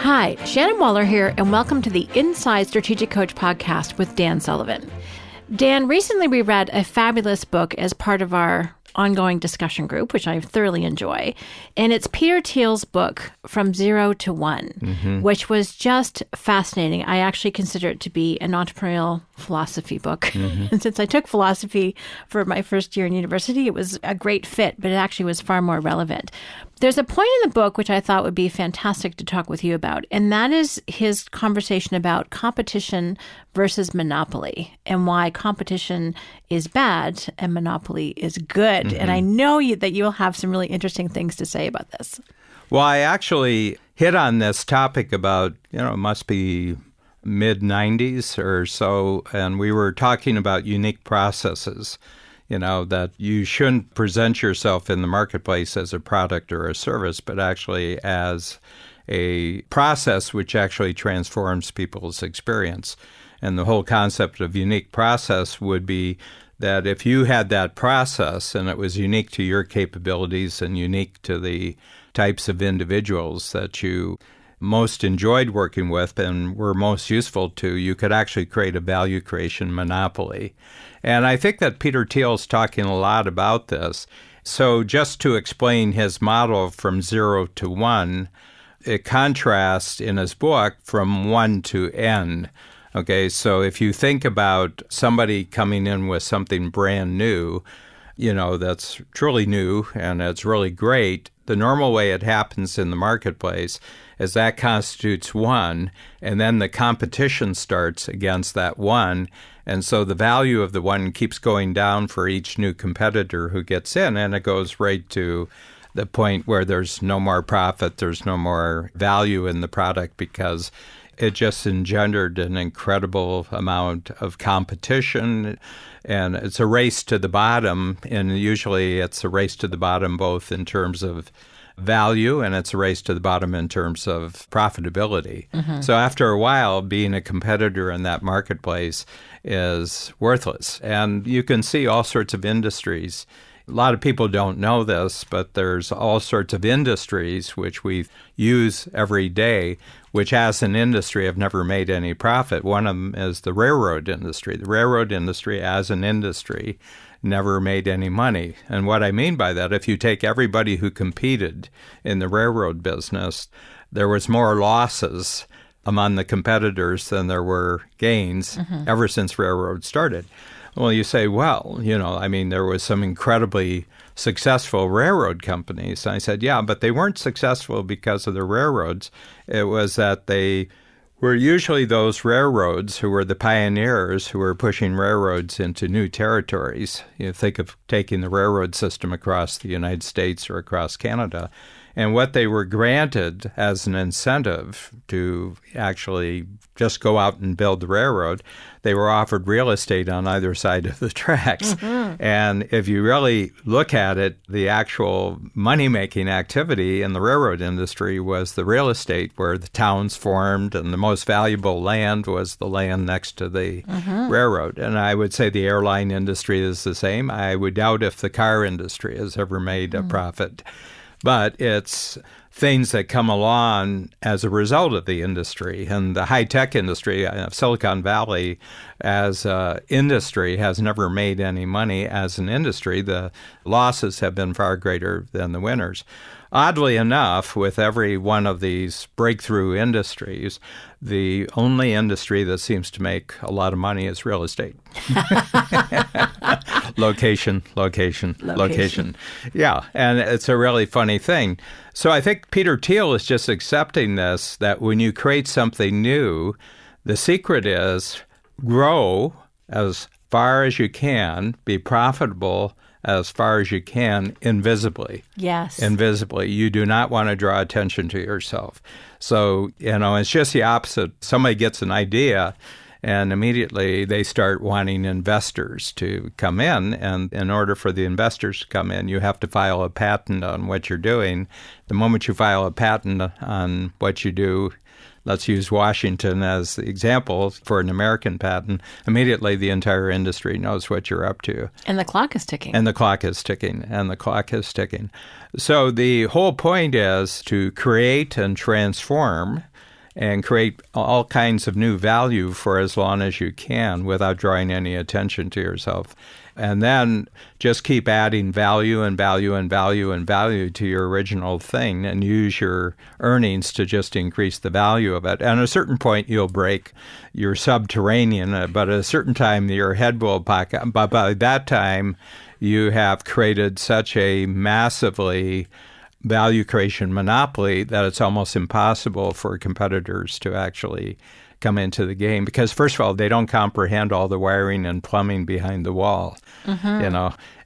Hi, Shannon Waller here, and welcome to the Inside Strategic Coach podcast with Dan Sullivan. Dan, recently we read a fabulous book as part of our ongoing discussion group, which I thoroughly enjoy. And it's Peter Thiel's book, From Zero to One, which was just fascinating. I actually consider it to be an entrepreneurial philosophy book. And since I took philosophy for my first year in university, it was a great fit, but it actually was far more relevant. There's a point in the book which I thought would be fantastic to talk with you about, and that is his conversation about competition versus monopoly and why competition is bad and monopoly is good. And I know that you'll have some really interesting things to say about this. Well, I actually hit on this topic about, it must be mid-90s or so, and we were talking about unique processes. That you shouldn't present yourself in the marketplace as a product or a service, but actually as a process which actually transforms people's experience. And the whole concept of unique process would be that if you had that process and it was unique to your capabilities and unique to the types of individuals that you most enjoyed working with and were most useful to, you could actually create a value creation monopoly. And I think that Peter Thiel's talking a lot about this. So just to explain his model from 0 to 1, it contrasts in his book from 1 to N. Okay, so if you think about somebody coming in with something brand new, that's truly new and it's really great, the normal way it happens in the marketplace is that constitutes 1, and then the competition starts against that 1. And so the value of the 1 keeps going down for each new competitor who gets in, and it goes right to the point where there's no more profit, there's no more value in the product because it just engendered an incredible amount of competition. And it's a race to the bottom, and usually it's a race to the bottom both in terms of value and it's a race to the bottom in terms of profitability. So after a while, being a competitor in that marketplace is worthless. And you can see all sorts of industries. A lot of people don't know this, but there's all sorts of industries which we use every day, which as an industry have never made any profit. One of them is the railroad industry. The railroad industry as an industry never made any money. And what I mean by that, if you take everybody who competed in the railroad business, there was more losses among the competitors than there were gains ever since railroads started. Well, you say, there was some incredibly successful railroad companies. And I said, yeah, but they weren't successful because of the railroads. It was that they were usually those railroads who were the pioneers who were pushing railroads into new territories. Think of taking the railroad system across the United States or across Canada. And what they were granted as an incentive to actually just go out and build the railroad, they were offered real estate on either side of the tracks. And if you really look at it, the actual money-making activity in the railroad industry was the real estate where the towns formed, and the most valuable land was the land next to the railroad. And I would say the airline industry is the same. I would doubt if the car industry has ever made a profit. But it's things that come along as a result of the industry. And the high-tech industry, Silicon Valley as an industry has never made any money as an industry. The losses have been far greater than the winners. Oddly enough, with every one of these breakthrough industries, the only industry that seems to make a lot of money is real estate. Location. Yeah, and it's a really funny thing. So I think Peter Thiel is just accepting this, that when you create something new, the secret is grow as far as you can, be profitable as far as you can invisibly. Yes. Invisibly. You do not want to draw attention to yourself. So, it's just the opposite. Somebody gets an idea and immediately they start wanting investors to come in. And in order for the investors to come in, you have to file a patent on what you're doing. The moment you file a patent on what you do, let's use Washington as the example for an American patent, immediately the entire industry knows what you're up to. And the clock is ticking. And the clock is ticking. So the whole point is to create and transform and create all kinds of new value for as long as you can without drawing any attention to yourself. And then just keep adding value and value and value and value to your original thing and use your earnings to just increase the value of it. And at a certain point, you'll break your subterranean, but at a certain time, your head will pop out. But by that time, you have created such a massively value creation monopoly that it's almost impossible for competitors to actually come into the game because, first of all, they don't comprehend all the wiring and plumbing behind the wall,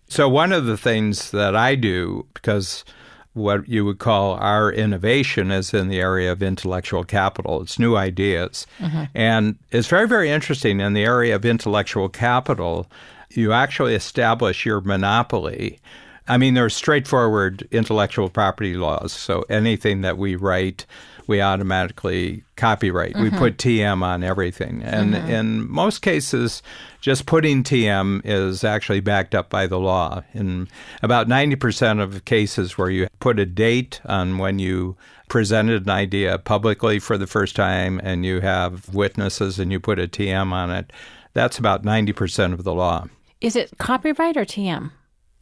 So one of the things that I do, because what you would call our innovation is in the area of intellectual capital. It's new ideas. And it's very, very interesting in the area of intellectual capital. You actually establish your monopoly. I mean, there's straightforward intellectual property laws. So anything that we write, we automatically copyright. We put TM on everything. And in most cases, just putting TM is actually backed up by the law. In about 90% of cases where you put a date on when you presented an idea publicly for the first time and you have witnesses and you put a TM on it, that's about 90% of the law. Is it copyright or TM?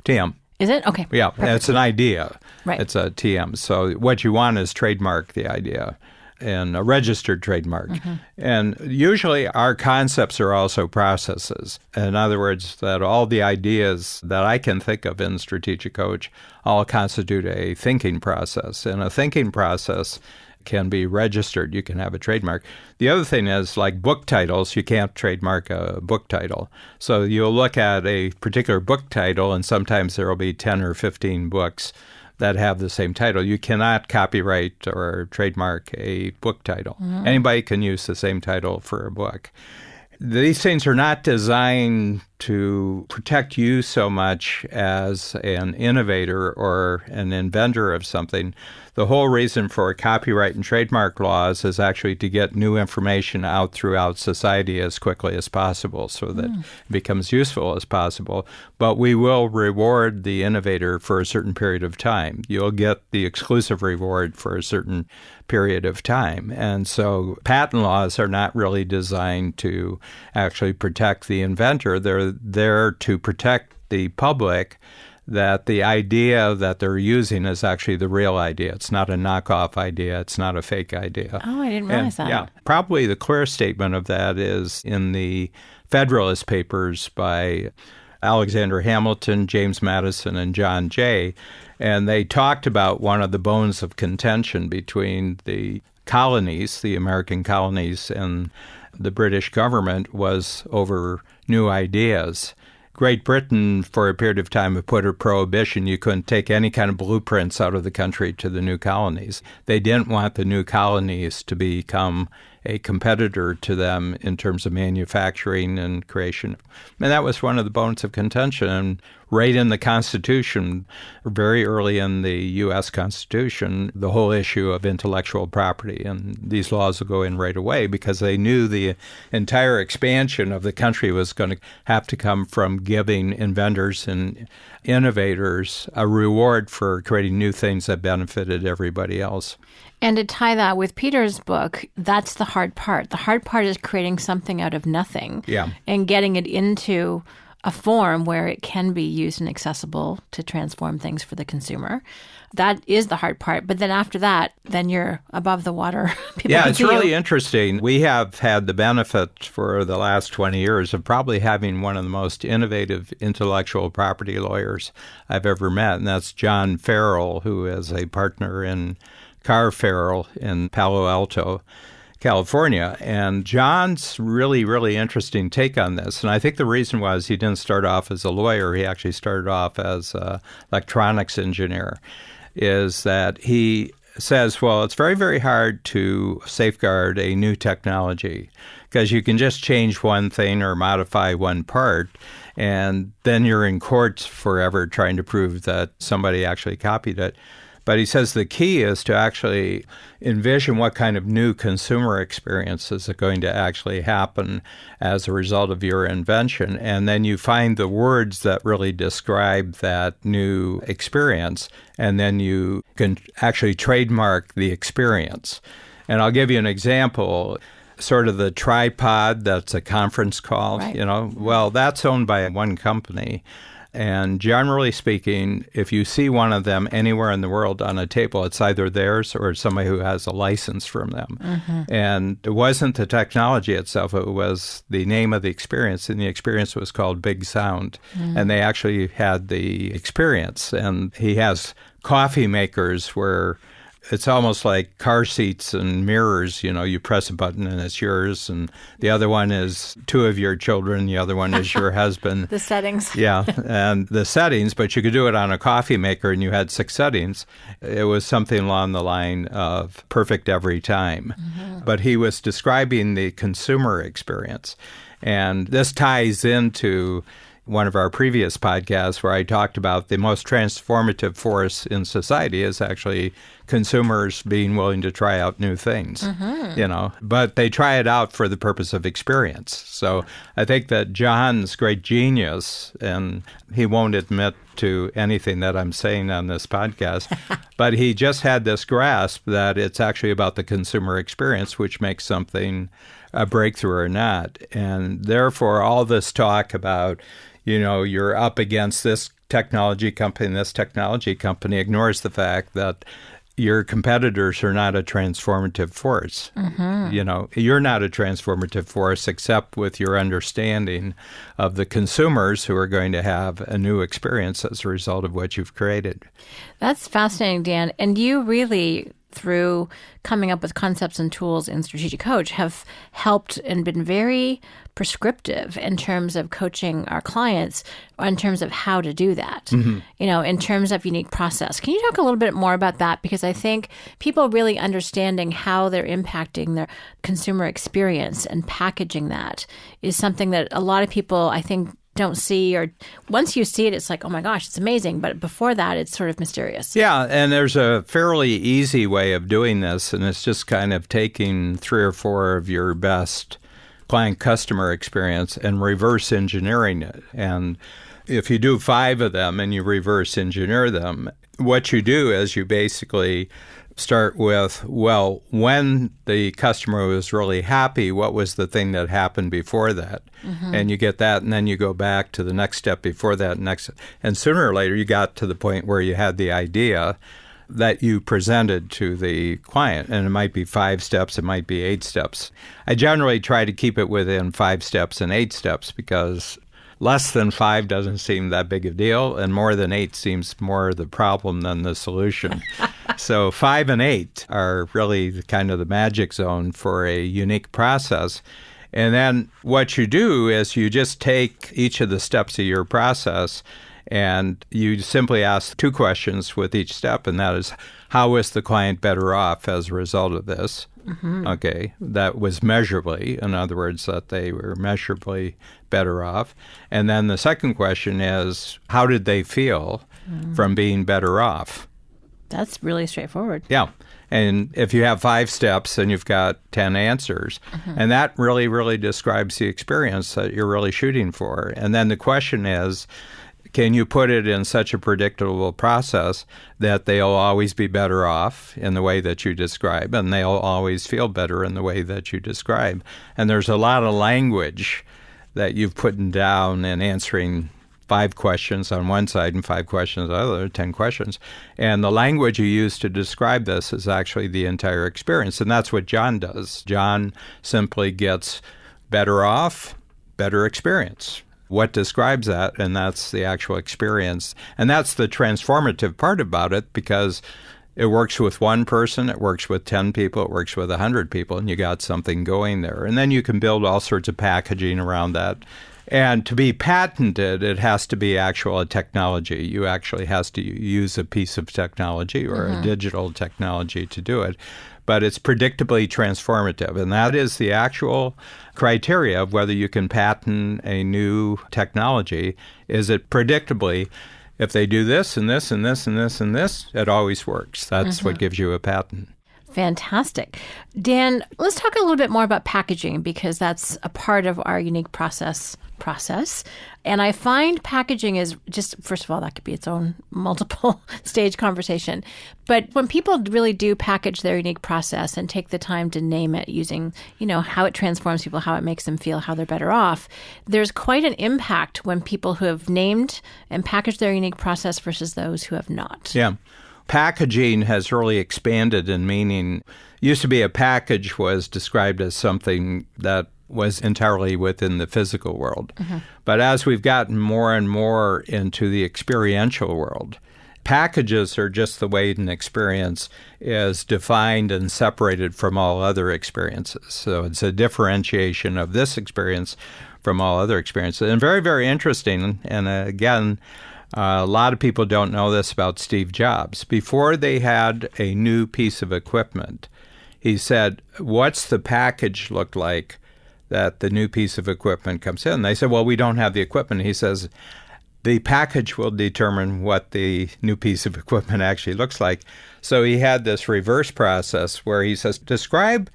TM. Is it? Okay. Yeah, perfect. It's an idea. Right. It's a TM. So what you want is trademark the idea and a registered trademark. And usually our concepts are also processes. In other words, that all the ideas that I can think of in Strategic Coach all constitute a thinking process. And a thinking process can be registered. You can have a trademark. The other thing is, like book titles, you can't trademark a book title. So you'll look at a particular book title, and sometimes there will be 10 or 15 books that have the same title. You cannot copyright or trademark a book title. Anybody can use the same title for a book. These things are not designed to protect you so much as an innovator or an inventor of something. The whole reason for copyright and trademark laws is actually to get new information out throughout society as quickly as possible so that it becomes useful as possible. But we will reward the innovator for a certain period of time. You'll get the exclusive reward for a certain period of time. And so patent laws are not really designed to actually protect the inventor. They're there to protect the public that the idea that they're using is actually the real idea. It's not a knockoff idea. It's not a fake idea. Oh, I didn't realize that. Yeah, probably the clearest statement of that is in the Federalist Papers by Alexander Hamilton, James Madison, and John Jay. And they talked about one of the bones of contention between the colonies, the American colonies, and the British government was over new ideas. Great Britain, for a period of time, put a prohibition. You couldn't take any kind of blueprints out of the country to the new colonies. They didn't want the new colonies to become a competitor to them in terms of manufacturing and creation. And that was one of the bones of contention. And right in the Constitution, very early in the U.S. Constitution, the whole issue of intellectual property. And these laws will go in right away because they knew the entire expansion of the country was going to have to come from giving inventors and innovators a reward for creating new things that benefited everybody else. And to tie that with Peter's book, that's the hard part. The hard part is creating something out of nothing and getting it into a form where it can be used and accessible to transform things for the consumer. That is the hard part. But then after that, then you're above the water. It's really interesting. We have had the benefit for the last 20 years of probably having one of the most innovative intellectual property lawyers I've ever met, and that's John Farrell, who is a partner in Carr Farrell in Palo Alto, California. And John's really, really interesting take on this. And I think the reason was he didn't start off as a lawyer. He actually started off as an electronics engineer, is that he says, well, it's very, very hard to safeguard a new technology because you can just change one thing or modify one part, and then you're in court forever trying to prove that somebody actually copied it. But he says the key is to actually envision what kind of new consumer experiences are going to actually happen as a result of your invention. And then you find the words that really describe that new experience, and then you can actually trademark the experience. And I'll give you an example. Sort of the tripod that's a conference call, Right. Well, that's owned by one company. And generally speaking, if you see one of them anywhere in the world on a table, it's either theirs or somebody who has a license from them. And it wasn't the technology itself, it was the name of the experience. And the experience was called Big Sound. And they actually had the experience. And he has coffee makers where it's almost like car seats and mirrors. You press a button and it's yours. And the other one is two of your children. The other one is your husband. The settings. Yeah, and the settings, but you could do it on a coffee maker and you had 6 settings. It was something along the line of perfect every time. But he was describing the consumer experience. And this ties into one of our previous podcasts where I talked about the most transformative force in society is actually consumers being willing to try out new things, but they try it out for the purpose of experience. So I think that John's great genius, and he won't admit to anything that I'm saying on this podcast, but he just had this grasp that it's actually about the consumer experience, which makes something a breakthrough or not. And therefore, all this talk about you're up against this technology company and this technology company ignores the fact that your competitors are not a transformative force. You're not a transformative force except with your understanding of the consumers who are going to have a new experience as a result of what you've created. That's fascinating, Dan. And you really, through coming up with concepts and tools in Strategic Coach, have helped and been very prescriptive in terms of coaching our clients, in terms of how to do that, in terms of unique process. Can you talk a little bit more about that? Because I think people really understanding how they're impacting their consumer experience and packaging that is something that a lot of people, I think, don't see, or once you see it, it's like, oh my gosh, it's amazing. But before that, it's sort of mysterious. Yeah, and there's a fairly easy way of doing this, and it's just kind of taking 3 or 4 of your best client customer experience and reverse engineering it. And if you do 5 of them and you reverse engineer them, what you do is you basically start with, well, when the customer was really happy, what was the thing that happened before that? And you get that, and then you go back to the next step before that, and sooner or later you got to the point where you had the idea that you presented to the client. And it might be 5 steps, it might be 8 steps. I generally try to keep it within 5 steps and 8 steps because less than 5 doesn't seem that big a deal, and more than 8 seems more the problem than the solution. So 5 and 8 are really kind of the magic zone for a unique process. And then what you do is you just take each of the steps of your process and you simply ask 2 questions with each step, and that is, how is the client better off as a result of this? Okay, that was measurably, in other words, that they were measurably better off. And then the second question is, how did they feel from being better off? That's really straightforward. Yeah. And if you have 5 steps, then you've got 10 answers. And that really, really describes the experience that you're really shooting for. And then the question is, can you put it in such a predictable process that they'll always be better off in the way that you describe, and they'll always feel better in the way that you describe? And there's a lot of language that you've put down in answering 5 questions on one side and 5 questions on the other, 10 questions. And the language you use to describe this is actually the entire experience. And that's what John does. John simply gets better off, better experience. What describes that? And that's the actual experience. And that's the transformative part about it, because it works with one person, it works with 10 people, it works with 100 people, and you got something going there. And then you can build all sorts of packaging around that. And to be patented, it has to be actual technology. You actually has to use a piece of technology or a digital technology to do it. But it's predictably transformative. And that is the actual criteria of whether you can patent a new technology. Is it predictably, if they do this and this and this and this and this, it always works. That's what gives you a patent. Fantastic. Dan, let's talk a little bit more about packaging because that's a part of our unique process. And I find packaging is just, first of all, that could be its own multiple stage conversation. But when people really do package their unique process and take the time to name it using, how it transforms people, how it makes them feel, how they're better off, there's quite an impact when people who have named and packaged their unique process versus those who have not. Yeah. Packaging has really expanded in meaning. Used to be a package was described as something that was entirely within the physical world. Mm-hmm. But as we've gotten more and more into the experiential world, packages are just the way an experience is defined and separated from all other experiences. So it's a differentiation of this experience from all other experiences. And very, very interesting. And again, a lot of people don't know this about Steve Jobs. Before they had a new piece of equipment, he said, what's the package look like that the new piece of equipment comes in? They said, well, we don't have the equipment. He says, the package will determine what the new piece of equipment actually looks like. So he had this reverse process where he says, describe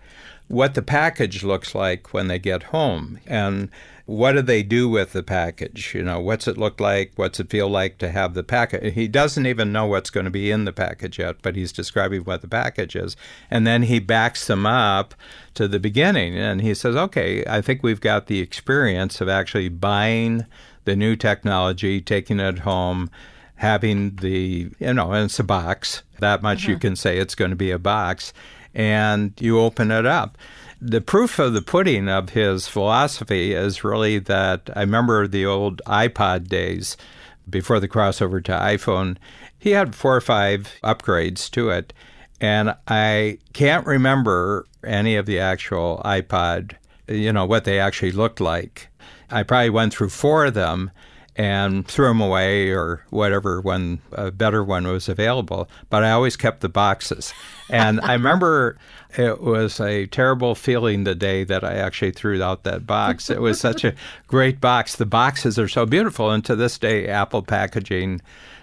what the package looks like when they get home. And what do they do with the package? What's it look like? What's it feel like to have the package? He doesn't even know what's going to be in the package yet, but he's describing what the package is. And then he backs them up to the beginning. And he says, okay, I think we've got the experience of actually buying the new technology, taking it home, having and it's a box. That much you can say it's going to be a box. And you open it up. The proof of the pudding of his philosophy is really that I remember the old iPod days before the crossover to iPhone. He had 4 or 5 upgrades to it, and I can't remember any of the actual iPod, what they actually looked like. I probably went through 4 of them and threw them away or whatever when a better one was available. But I always kept the boxes. And I remember it was a terrible feeling the day that I actually threw out that box. It was such a great box. The boxes are so beautiful. And to this day, Apple packaging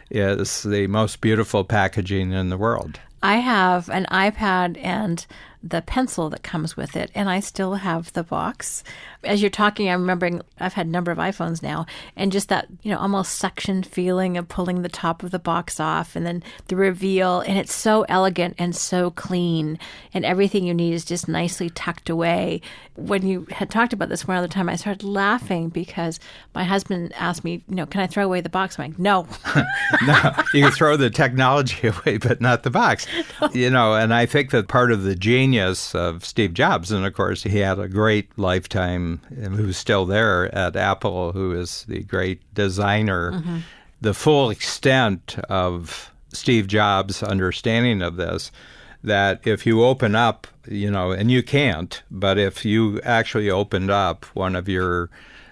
is the most beautiful packaging in the world. I have an iPad and the pencil that comes with it, and I still have the box. As you're talking, I'm remembering I've had a number of iPhones now, and just that, almost suction feeling of pulling the top of the box off and then the reveal, and it's so elegant and so clean, and everything you need is just nicely tucked away. When you had talked about this one other time, I started laughing because my husband asked me, can I throw away the box? I'm like, no. No, you can throw the technology away, but not the box. And I think that part of the genius of Steve Jobs, and of course he had a great lifetime, who's still there at Apple, who is the great designer. Mm-hmm. The full extent of Steve Jobs' understanding of this, that if you open up, and you can't, but if you actually opened up one of your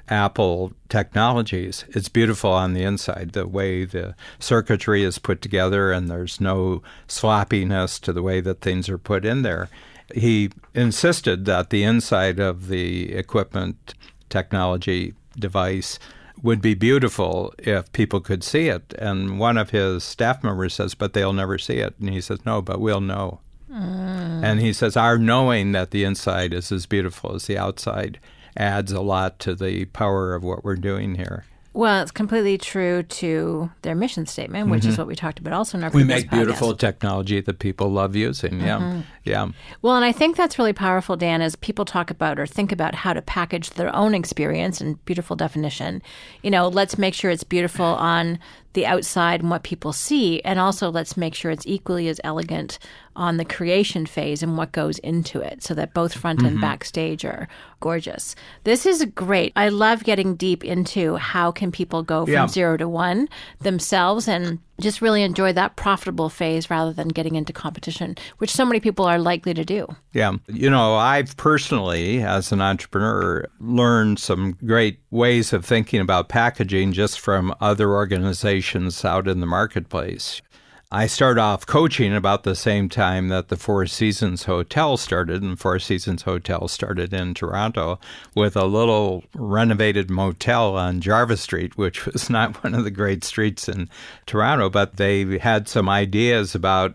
Apple technologies, it's beautiful on the inside, the way the circuitry is put together, and there's no sloppiness to the way that things are put in there. He insisted that the inside of the equipment technology device would be beautiful if people could see it. And one of his staff members says, but they'll never see it. And he says, no, but we'll know. And he says, our knowing that the inside is as beautiful as the outside adds a lot to the power of what we're doing here. Well, it's completely true to their mission statement, which is what we talked about also in our We previous make beautiful technology that people love using. Yeah. Well, and I think that's really powerful, Dan, as people talk about or think about how to package their own experience and beautiful definition. Let's make sure it's beautiful on the outside and what people see, and also let's make sure it's equally as elegant on the creation phase and what goes into it, so that both front and backstage are gorgeous. This is great. I love getting deep into how can people go from 0 to 1 themselves and just really enjoy that profitable phase rather than getting into competition, which so many people are likely to do. Yeah. I've personally, as an entrepreneur, learned some great ways of thinking about packaging just from other organizations out in the marketplace. I started off coaching about the same time that the Four Seasons Hotel started, and Four Seasons Hotel started in Toronto with a little renovated motel on Jarvis Street, which was not one of the great streets in Toronto, but they had some ideas about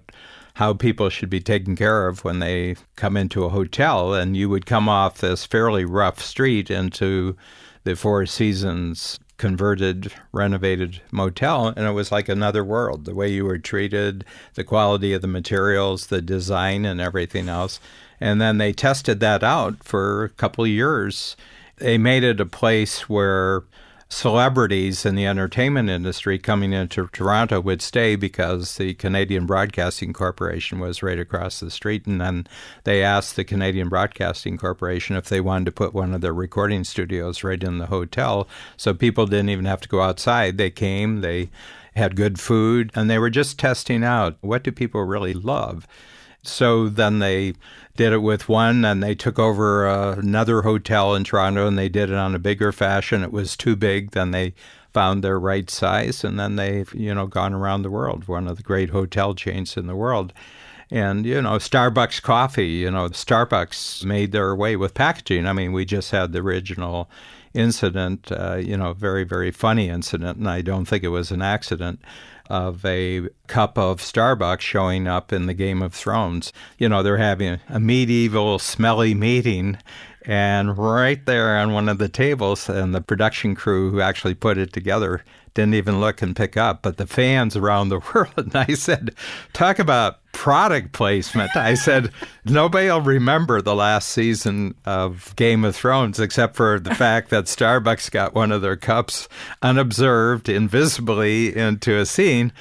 how people should be taken care of when they come into a hotel. And you would come off this fairly rough street into the Four Seasons converted, renovated motel, and it was like another world. The way you were treated, the quality of the materials, the design, and everything else. And then they tested that out for a couple of years. They made it a place where celebrities in the entertainment industry coming into Toronto would stay because the Canadian Broadcasting Corporation was right across the street. And then they asked the Canadian Broadcasting Corporation if they wanted to put one of their recording studios right in the hotel. So people didn't even have to go outside. They came, they had good food, and they were just testing out what do people really love. So then they did it with one, and they took over another hotel in Toronto, and they did it on a bigger fashion. It was too big. Then they found their right size, and then they've, gone around the world, one of the great hotel chains in the world. And, Starbucks coffee, Starbucks made their way with packaging. I mean, we just had the original incident, very, very funny incident, and I don't think it was an accident, of a cup of Starbucks showing up in the Game of Thrones. They're having a medieval, smelly meeting, and right there on one of the tables, and the production crew who actually put it together didn't even look and pick up, but the fans around the world. And I said, talk about product placement. I said, nobody will remember the last season of Game of Thrones except for the fact that Starbucks got one of their cups unobserved, invisibly into a scene,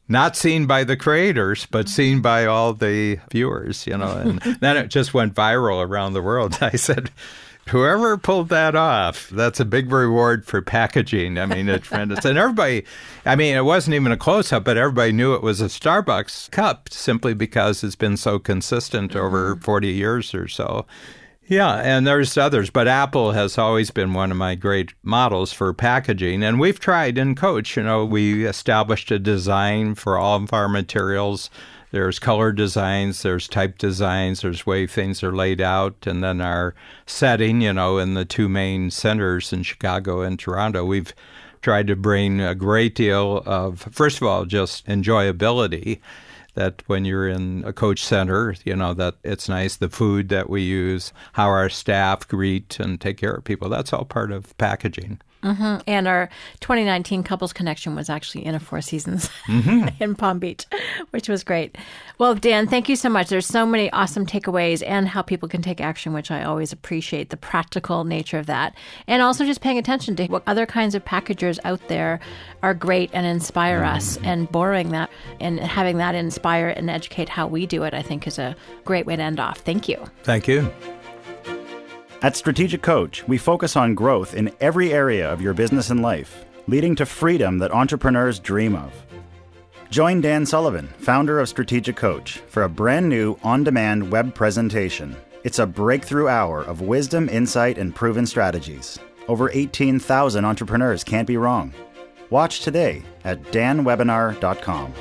not seen by the creators, but seen by all the viewers, and then it just went viral around the world. I said, whoever pulled that off, that's a big reward for packaging. I mean, it's tremendous. And everybody, it wasn't even a close-up, but everybody knew it was a Starbucks cup simply because it's been so consistent over 40 years or so. Yeah, and there's others, but Apple has always been one of my great models for packaging. And we've tried in Coach, we established a design for all of our materials. There's color designs, there's type designs, there's way things are laid out, and then our setting, in the two main centers in Chicago and Toronto, we've tried to bring a great deal of, first of all, just enjoyability, that when you're in a Coach center, that it's nice, the food that we use, how our staff greet and take care of people, that's all part of packaging. Mm-hmm. And our 2019 Couples Connection was actually in a Four Seasons in Palm Beach, which was great. Well, Dan, thank you so much. There's so many awesome takeaways and how people can take action, which I always appreciate, the practical nature of that. And also just paying attention to what other kinds of packagers out there are great and inspire us, and borrowing that and having that inspire and educate how we do it, I think is a great way to end off. Thank you. Thank you. At Strategic Coach, we focus on growth in every area of your business and life, leading to freedom that entrepreneurs dream of. Join Dan Sullivan, founder of Strategic Coach, for a brand new on-demand web presentation. It's a breakthrough hour of wisdom, insight, and proven strategies. Over 18,000 entrepreneurs can't be wrong. Watch today at danwebinar.com.